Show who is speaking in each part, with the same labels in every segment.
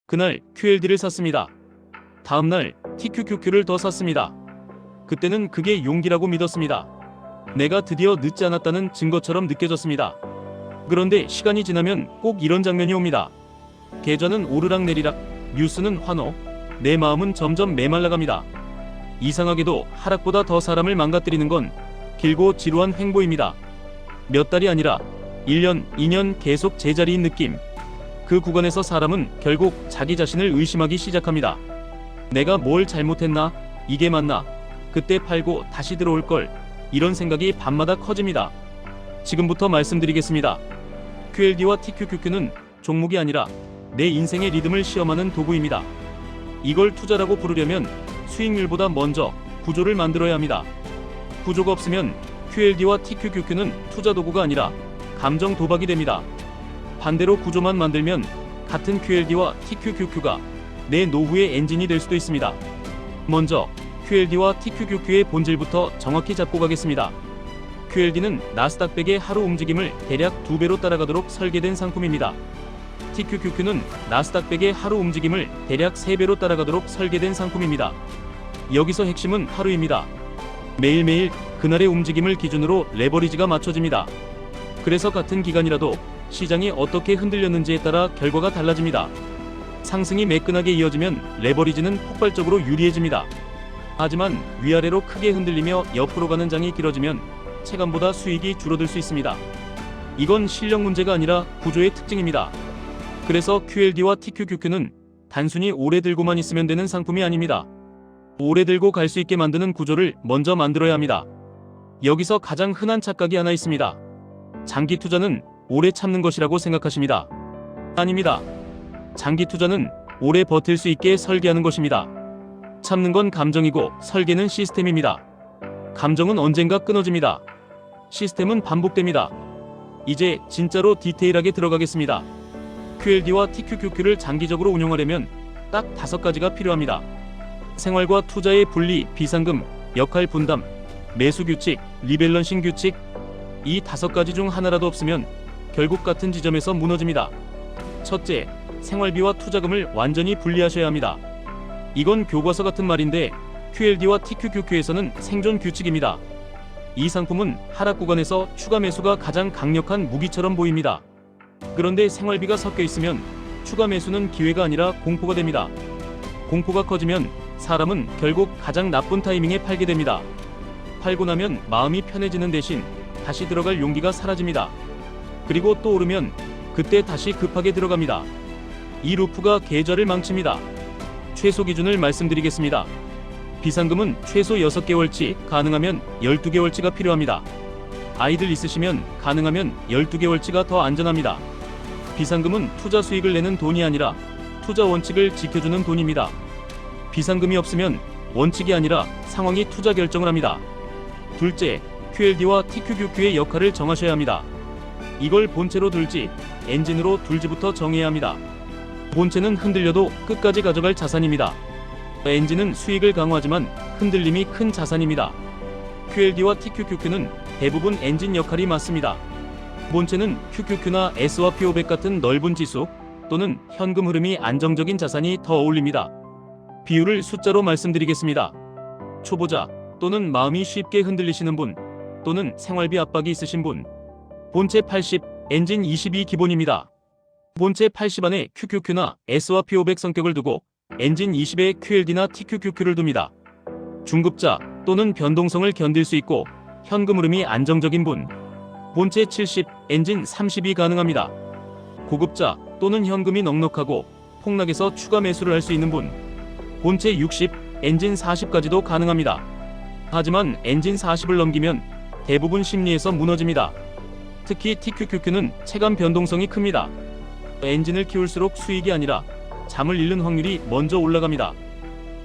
Speaker 1: 그날 QLD를 샀습니다. 다음날 TQQQ를 더 샀습니다. 그때는 그게 용기라고 믿었습니다. 내가 드디어 늦지 않았다는 증거처럼 느껴졌습니다. 그런데 시간이 지나면 꼭 이런 장면이 옵니다. 계좌는 오르락내리락, 뉴스는 환호, 내 마음은 점점 메말라갑니다. 이상하게도 하락보다 더 사람을 망가뜨리는 건 길고 지루한 횡보입니다. 몇 달이 아니라 1년, 2년 계속 제자리인 느낌. 그 구간에서 사람은 결국 자기 자신을 의심하기 시작합니다. 내가 뭘 잘못했나? 이게 맞나? 그때 팔고 다시 들어올 걸. 이런 생각이 밤마다 커집니다. 지금부터 말씀드리겠습니다. QLD와 TQQQ는 종목이 아니라 내 인생의 리듬을 시험하는 도구입니다. 이걸 투자라고 부르려면 수익률보다 먼저 구조를 만들어야 합니다. 구조가 없으면 QLD와 TQQQ는 투자 도구가 아니라 감정 도박이 됩니다. 반대로 구조만 만들면 같은 QLD와 TQQQ가 내 노후의 엔진이 될 수도 있습니다. 먼저 QLD와 TQQQ의 본질부터 정확히 잡고 가겠습니다. QLD는 나스닥 100의 하루 움직임을 대략 2배로 따라가도록 설계된 상품입니다. TQQQ는 나스닥 100의 하루 움직임을 대략 3배로 따라가도록 설계된 상품입니다. 여기서 핵심은 하루입니다. 매일매일 그날의 움직임을 기준으로 레버리지가 맞춰집니다. 그래서 같은 기간이라도 시장이 어떻게 흔들렸는지에 따라 결과가 달라집니다. 상승이 매끈하게 이어지면 레버리지는 폭발적으로 유리해집니다. 하지만 위아래로 크게 흔들리며 옆으로 가는 장이 길어지면 체감보다 수익이 줄어들 수 있습니다. 이건 실력 문제가 아니라 구조의 특징입니다. 그래서 QLD와 TQQQ는 단순히 오래 들고만 있으면 되는 상품이 아닙니다. 오래 들고 갈 수 있게 만드는 구조를 먼저 만들어야 합니다. 여기서 가장 흔한 착각이 하나 있습니다. 장기 투자는 오래 참는 것이라고 생각하십니다. 아닙니다. 장기 투자는 오래 버틸 수 있게 설계하는 것입니다. 참는 건 감정이고 설계는 시스템입니다. 감정은 언젠가 끊어집니다. 시스템은 반복됩니다. 이제 진짜로 디테일하게 들어가겠습니다. QLD와 TQQQ를 장기적으로 운용하려면 딱 5가지가 필요합니다. 생활과 투자의 분리, 비상금, 역할 분담, 매수 규칙, 리밸런싱 규칙. 이 5가지 중 하나라도 없으면 결국 같은 지점에서 무너집니다. 첫째, 생활비와 투자금을 완전히 분리하셔야 합니다. 이건 교과서 같은 말인데 QLD와 TQQQ에서는 생존 규칙입니다. 이 상품은 하락 구간에서 추가 매수가 가장 강력한 무기처럼 보입니다. 그런데 생활비가 섞여 있으면 추가 매수는 기회가 아니라 공포가 됩니다. 공포가 커지면 사람은 결국 가장 나쁜 타이밍에 팔게 됩니다. 팔고 나면 마음이 편해지는 대신 다시 들어갈 용기가 사라집니다. 그리고 또 오르면 그때 다시 급하게 들어갑니다. 이 루프가 계좌를 망칩니다. 최소 기준을 말씀드리겠습니다. 비상금은 최소 6개월치, 가능하면 12개월치가 필요합니다. 아이들 있으시면 가능하면 12개월치가 더 안전합니다. 비상금은 투자 수익을 내는 돈이 아니라 투자 원칙을 지켜주는 돈입니다. 비상금이 없으면 원칙이 아니라 상황이 투자 결정을 합니다. 둘째, QLD와 TQQQ의 역할을 정하셔야 합니다. 이걸 본체로 둘지, 엔진으로 둘지부터 정해야 합니다. 본체는 흔들려도 끝까지 가져갈 자산입니다. 엔진은 수익을 강화하지만 흔들림이 큰 자산입니다. QLD와 TQQQ는 대부분 엔진 역할이 맞습니다. 본체는 QQQ나 S&P500 같은 넓은 지수 또는 현금 흐름이 안정적인 자산이 더 어울립니다. 비율을 숫자로 말씀드리겠습니다. 초보자 또는 마음이 쉽게 흔들리시는 분 또는 생활비 압박이 있으신 분, 본체 80, 엔진 22 기본입니다. 본체 80 안에 QQQ나 S&P500 성격을 두고 엔진 20에 QLD나 TQQQ를 둡니다. 중급자 또는 변동성을 견딜 수 있고 현금 흐름이 안정적인 분, 본체 70, 엔진 32 가능합니다. 고급자 또는 현금이 넉넉하고 폭락에서 추가 매수를 할 수 있는 분, 본체 60, 엔진 40까지도 가능합니다. 하지만 엔진 40을 넘기면 대부분 심리에서 무너집니다. 특히 TQQQ는 체감 변동성이 큽니다. 엔진을 키울수록 수익이 아니라 잠을 잃는 확률이 먼저 올라갑니다.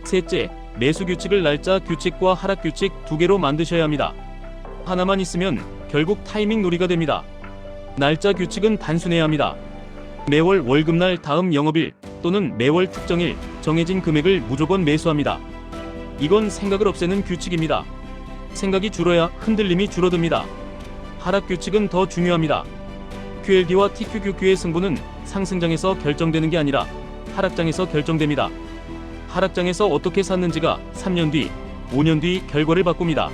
Speaker 1: 셋째, 매수 규칙을 날짜 규칙과 하락 규칙 2개로 만드셔야 합니다. 하나만 있으면 결국 타이밍 놀이가 됩니다. 날짜 규칙은 단순해야 합니다. 매월 월급날 다음 영업일 또는 매월 특정일 정해진 금액을 무조건 매수합니다. 이건 생각을 없애는 규칙입니다. 생각이 줄어야 흔들림이 줄어듭니다. 하락 규칙은 더 중요합니다. QLD와 TQQQ의 승부는 상승장에서 결정되는 게 아니라 하락장에서 결정됩니다. 하락장에서 어떻게 샀는지가 3년 뒤, 5년 뒤 결과를 바꿉니다.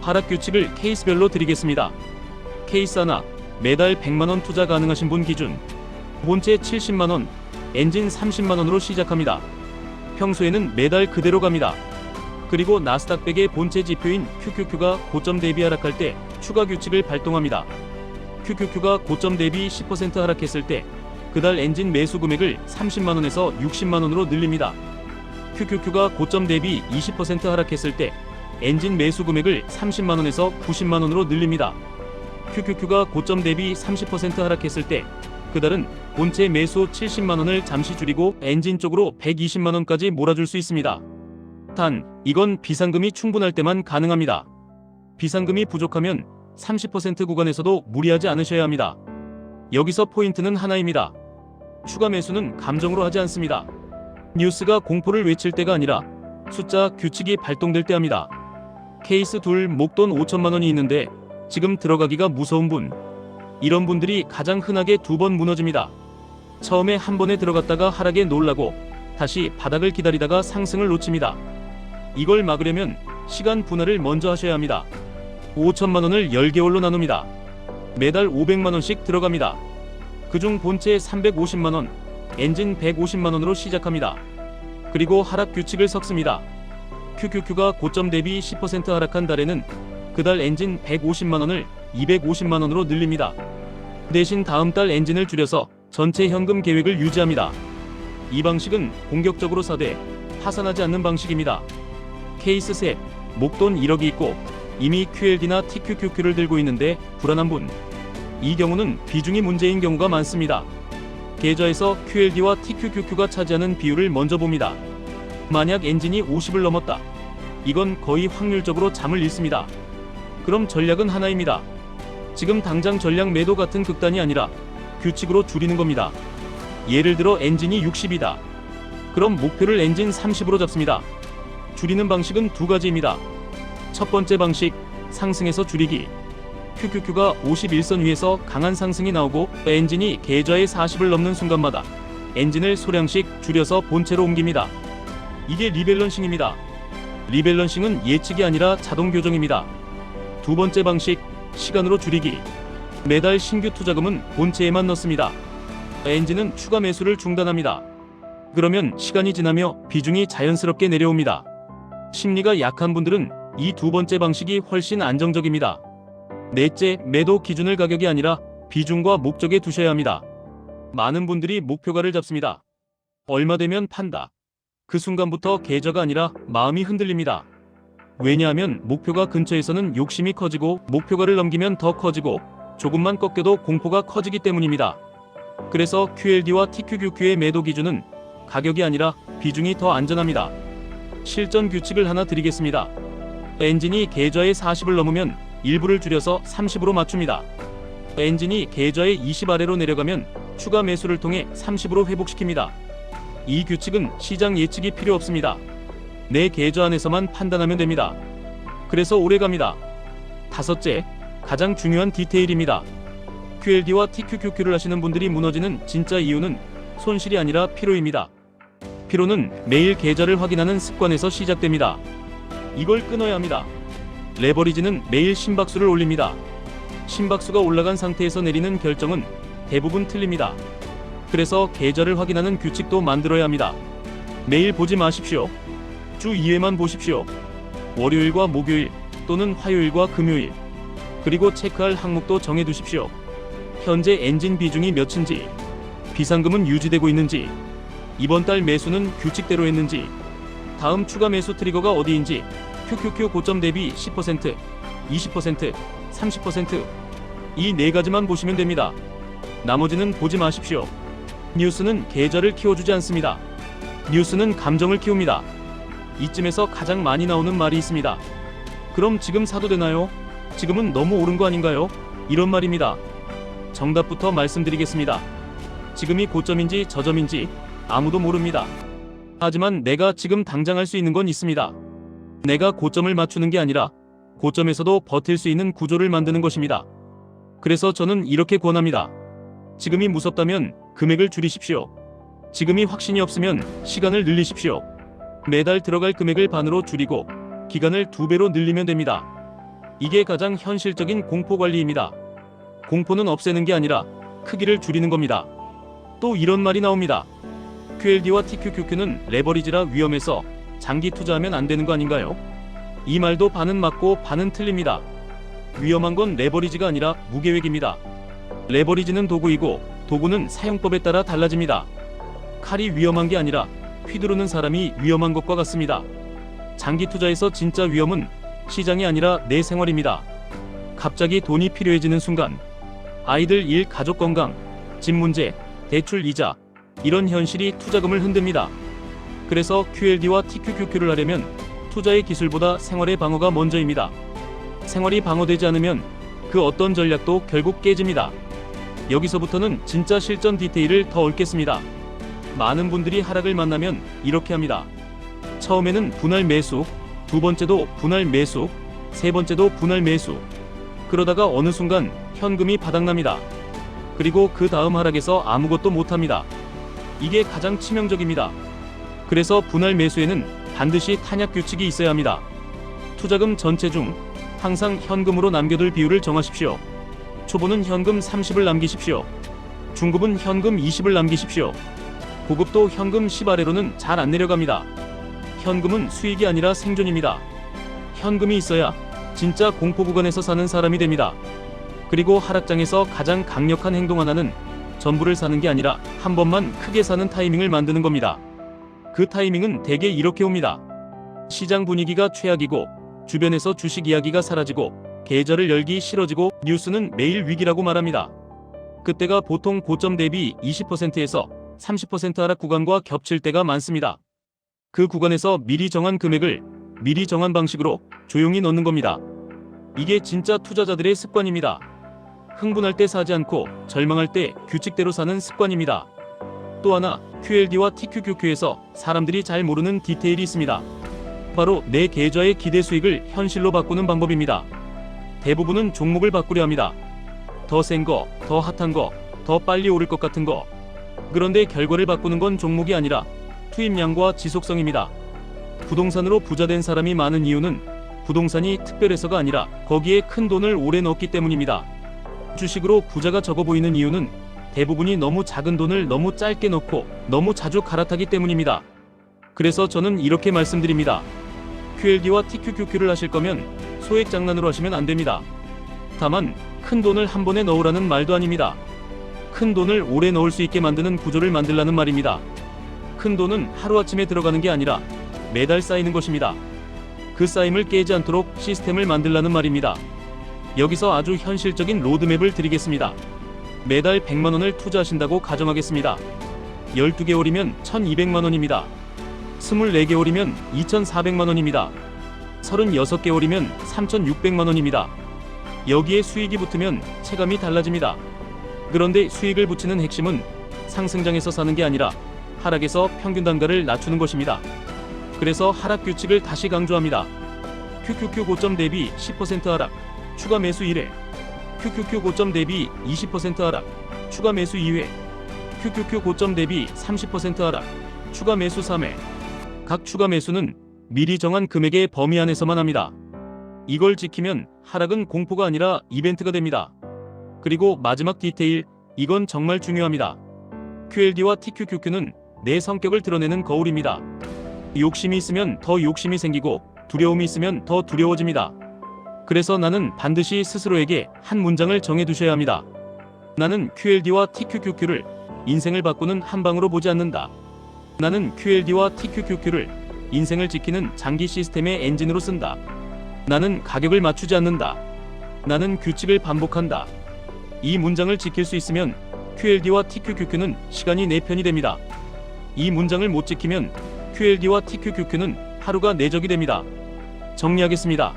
Speaker 1: 하락 규칙을 케이스별로 드리겠습니다. 케이스 하나, 매달 100만원 투자 가능하신 분 기준. 본체 70만원, 엔진 30만원으로 시작합니다. 평소에는 매달 그대로 갑니다. 그리고 나스닥 100의 본체 지표인 QQQ가 고점 대비 하락할 때 추가 규칙을 발동합니다. QQQ가 고점 대비 10% 하락했을 때 그달 엔진 매수 금액을 30만원에서 60만원으로 늘립니다. QQQ가 고점 대비 20% 하락했을 때 엔진 매수 금액을 30만원에서 90만원으로 늘립니다. QQQ가 고점 대비 30% 하락했을 때 그달은 본체 매수 70만원을 잠시 줄이고 엔진 쪽으로 120만원까지 몰아줄 수 있습니다. 단, 이건 비상금이 충분할 때만 가능합니다. 비상금이 부족하면 30% 구간에서도 무리하지 않으셔야 합니다. 여기서 포인트는 하나입니다. 추가 매수는 감정으로 하지 않습니다. 뉴스가 공포를 외칠 때가 아니라 숫자 규칙이 발동될 때 합니다. 케이스 2 목돈 5천만원이 있는데 지금 들어가기가 무서운 분. 이런 분들이 가장 흔하게 2번 무너집니다. 처음에 한 번에 들어갔다가 하락에 놀라고 다시 바닥을 기다리다가 상승을 놓칩니다. 이걸 막으려면 시간 분할을 먼저 하셔야 합니다. 5천만원을 10개월로 나눕니다. 매달 500만원씩 들어갑니다. 그중 본체 350만원, 엔진 150만원으로 시작합니다. 그리고 하락 규칙을 섞습니다. QQQ가 고점 대비 10% 하락한 달에는 그달 엔진 150만원을 250만원으로 늘립니다. 대신 다음 달 엔진을 줄여서 전체 현금 계획을 유지합니다. 이 방식은 공격적으로 사되 파산하지 않는 방식입니다. 케이스 셋, 목돈 1억이 있고 이미 QLD나 TQQQ를 들고 있는데 불안한 분. 이 경우는 비중이 문제인 경우가 많습니다. 계좌에서 QLD와 TQQQ가 차지하는 비율을 먼저 봅니다. 만약 엔진이 50을 넘었다. 이건 거의 확률적으로 잠을 잃습니다. 그럼 전략은 하나입니다. 지금 당장 전략 매도 같은 극단이 아니라 규칙으로 줄이는 겁니다. 예를 들어 엔진이 60이다. 그럼 목표를 엔진 30으로 잡습니다. 줄이는 방식은 두 가지입니다. 첫 번째 방식, 상승에서 줄이기. QQQ가 51선 위에서 강한 상승이 나오고 엔진이 계좌의 40을 넘는 순간마다 엔진을 소량씩 줄여서 본체로 옮깁니다. 이게 리밸런싱입니다. 리밸런싱은 예측이 아니라 자동 교정입니다. 두 번째 방식, 시간으로 줄이기. 매달 신규 투자금은 본체에만 넣습니다. 엔진은 추가 매수를 중단합니다. 그러면 시간이 지나며 비중이 자연스럽게 내려옵니다. 심리가 약한 분들은 이 두 번째 방식이 훨씬 안정적입니다. 넷째, 매도 기준을 가격이 아니라 비중과 목적에 두셔야 합니다. 많은 분들이 목표가를 잡습니다. 얼마 되면 판다. 그 순간부터 계좌가 아니라 마음이 흔들립니다. 왜냐하면 목표가 근처에서는 욕심이 커지고 목표가를 넘기면 더 커지고 조금만 꺾여도 공포가 커지기 때문입니다. 그래서 QLD와 TQQQ의 매도 기준은 가격이 아니라 비중이 더 안전합니다. 실전 규칙을 하나 드리겠습니다. 엔진이 계좌의 40을 넘으면 일부를 줄여서 30으로 맞춥니다. 엔진이 계좌의 20 아래로 내려가면 추가 매수를 통해 30으로 회복시킵니다. 이 규칙은 시장 예측이 필요 없습니다. 내 계좌 안에서만 판단하면 됩니다. 그래서 오래갑니다. 다섯째, 가장 중요한 디테일입니다. QLD와 TQQQ를 하시는 분들이 무너지는 진짜 이유는 손실이 아니라 피로입니다. 피로는 매일 계좌를 확인하는 습관에서 시작됩니다. 이걸 끊어야 합니다. 레버리지는 매일 심박수를 올립니다. 심박수가 올라간 상태에서 내리는 결정은 대부분 틀립니다. 그래서 계좌를 확인하는 규칙도 만들어야 합니다. 매일 보지 마십시오. 주 2회만 보십시오. 월요일과 목요일 또는 화요일과 금요일. 그리고 체크할 항목도 정해두십시오. 현재 엔진 비중이 몇인지, 비상금은 유지되고 있는지, 이번 달 매수는 규칙대로 했는지, 다음 추가 매수 트리거가 어디인지, QQQ 고점 대비 10%, 20%, 30%. 이 네 가지만 보시면 됩니다. 나머지는 보지 마십시오. 뉴스는 계좌를 키워주지 않습니다. 뉴스는 감정을 키웁니다. 이쯤에서 가장 많이 나오는 말이 있습니다. 그럼 지금 사도 되나요? 지금은 너무 오른 거 아닌가요? 이런 말입니다. 정답부터 말씀드리겠습니다. 지금이 고점인지 저점인지 아무도 모릅니다. 하지만 내가 지금 당장 할 수 있는 건 있습니다. 내가 고점을 맞추는 게 아니라 고점에서도 버틸 수 있는 구조를 만드는 것입니다. 그래서 저는 이렇게 권합니다. 지금이 무섭다면 금액을 줄이십시오. 지금이 확신이 없으면 시간을 늘리십시오. 매달 들어갈 금액을 반으로 줄이고 기간을 2배로 늘리면 됩니다. 이게 가장 현실적인 공포 관리입니다. 공포는 없애는 게 아니라 크기를 줄이는 겁니다. 또 이런 말이 나옵니다. QLD와 TQQQ는 레버리지라 위험해서 장기 투자하면 안 되는 거 아닌가요? 이 말도 반은 맞고 반은 틀립니다. 위험한 건 레버리지가 아니라 무계획입니다. 레버리지는 도구이고 도구는 사용법에 따라 달라집니다. 칼이 위험한 게 아니라 휘두르는 사람이 위험한 것과 같습니다. 장기 투자에서 진짜 위험은 시장이 아니라 내 생활입니다. 갑자기 돈이 필요해지는 순간 아이들 일, 가족 건강, 집 문제, 대출 이자 이런 현실이 투자금을 흔듭니다. 그래서 QLD와 TQQQ를 하려면 투자의 기술보다 생활의 방어가 먼저입니다. 생활이 방어되지 않으면 그 어떤 전략도 결국 깨집니다. 여기서부터는 진짜 실전 디테일을 더 얽겠습니다. 많은 분들이 하락을 만나면 이렇게 합니다. 처음에는 분할 매수, 두 번째도 분할 매수, 세 번째도 분할 매수. 그러다가 어느 순간 현금이 바닥납니다. 그리고 그 다음 하락에서 아무것도 못합니다. 이게 가장 치명적입니다. 그래서 분할 매수에는 반드시 탄약 규칙이 있어야 합니다. 투자금 전체 중 항상 현금으로 남겨둘 비율을 정하십시오. 초보는 현금 30을 남기십시오. 중급은 현금 20을 남기십시오. 고급도 현금 10 아래로는 잘 안 내려갑니다. 현금은 수익이 아니라 생존입니다. 현금이 있어야 진짜 공포 구간에서 사는 사람이 됩니다. 그리고 하락장에서 가장 강력한 행동 하나는 전부를 사는 게 아니라 한 번만 크게 사는 타이밍을 만드는 겁니다. 그 타이밍은 대개 이렇게 옵니다. 시장 분위기가 최악이고 주변에서 주식 이야기가 사라지고 계좌를 열기 싫어지고 뉴스는 매일 위기라고 말합니다. 그때가 보통 고점 대비 20%에서 30% 하락 구간과 겹칠 때가 많습니다. 그 구간에서 미리 정한 금액을 미리 정한 방식으로 조용히 넣는 겁니다. 이게 진짜 투자자들의 습관입니다. 흥분할 때 사지 않고 절망할 때 규칙대로 사는 습관입니다. 또 하나 QLD와 TQQQ에서 사람들이 잘 모르는 디테일이 있습니다. 바로 내 계좌의 기대 수익을 현실로 바꾸는 방법입니다. 대부분은 종목을 바꾸려 합니다. 더 센 거, 더 핫한 거, 더 빨리 오를 것 같은 거. 그런데 결과를 바꾸는 건 종목이 아니라 투입량과 지속성입니다. 부동산으로 부자된 사람이 많은 이유는 부동산이 특별해서가 아니라 거기에 큰 돈을 오래 넣었기 때문입니다. 주식으로 부자가 적어 보이는 이유는 대부분이 너무 작은 돈을 너무 짧게 넣고 너무 자주 갈아타기 때문입니다. 그래서 저는 이렇게 말씀드립니다. QLD와 TQQQ를 하실 거면 소액 장난으로 하시면 안 됩니다. 다만 큰 돈을 한 번에 넣으라는 말도 아닙니다. 큰 돈을 오래 넣을 수 있게 만드는 구조를 만들라는 말입니다. 큰 돈은 하루아침에 들어가는 게 아니라 매달 쌓이는 것입니다. 그 쌓임을 깨지 않도록 시스템을 만들라는 말입니다. 여기서 아주 현실적인 로드맵을 드리겠습니다. 매달 100만원을 투자하신다고 가정하겠습니다. 12개월이면 1200만원입니다. 24개월이면 2400만원입니다. 36개월이면 3600만원입니다. 여기에 수익이 붙으면 체감이 달라집니다. 그런데 수익을 붙이는 핵심은 상승장에서 사는 게 아니라 하락에서 평균 단가를 낮추는 것입니다. 그래서 하락 규칙을 다시 강조합니다. QQQ 고점 대비 10% 하락, 추가 매수 1회. QQQ 고점 대비 20% 하락, 추가 매수 2회. QQQ 고점 대비 30% 하락, 추가 매수 3회. 각 추가 매수는 미리 정한 금액의 범위 안에서만 합니다. 이걸 지키면 하락은 공포가 아니라 이벤트가 됩니다. 그리고 마지막 디테일, 이건 정말 중요합니다. QLD와 TQQQ는 내 성격을 드러내는 거울입니다. 욕심이 있으면 더 욕심이 생기고 두려움이 있으면 더 두려워집니다. 그래서 나는 반드시 스스로에게 한 문장을 정해두셔야 합니다. 나는 QLD와 TQQQ를 인생을 바꾸는 한 방으로 보지 않는다. 나는 QLD와 TQQQ를 인생을 지키는 장기 시스템의 엔진으로 쓴다. 나는 가격을 맞추지 않는다. 나는 규칙을 반복한다. 이 문장을 지킬 수 있으면 QLD와 TQQQ는 시간이 내 편이 됩니다. 이 문장을 못 지키면 QLD와 TQQQ는 하루가 내 적이 됩니다. 정리하겠습니다.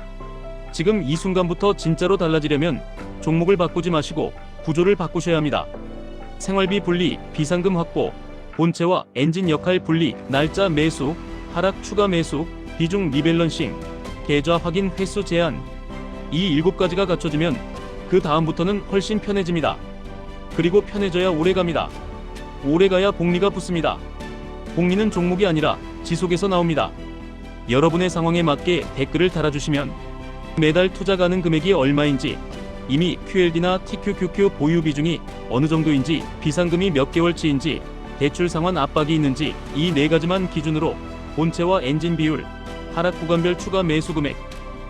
Speaker 1: 지금 이 순간부터 진짜로 달라지려면 종목을 바꾸지 마시고 구조를 바꾸셔야 합니다. 생활비 분리, 비상금 확보, 본체와 엔진 역할 분리, 날짜 매수, 하락 추가 매수, 비중 리밸런싱, 계좌 확인 횟수 제한. 이 7가지가 갖춰지면 그 다음부터는 훨씬 편해집니다. 그리고 편해져야 오래갑니다. 오래가야 복리가 붙습니다. 복리는 종목이 아니라 지속에서 나옵니다. 여러분의 상황에 맞게 댓글을 달아주시면 매달 투자 가능 금액이 얼마인지, 이미 QLD나 TQQQ 보유 비중이 어느 정도인지, 비상금이 몇 개월치인지, 대출 상환 압박이 있는지, 이 네 가지만 기준으로 본체와 엔진 비율, 하락 구간별 추가 매수 금액,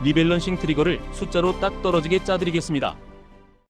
Speaker 1: 리밸런싱 트리거를 숫자로 딱 떨어지게 짜드리겠습니다.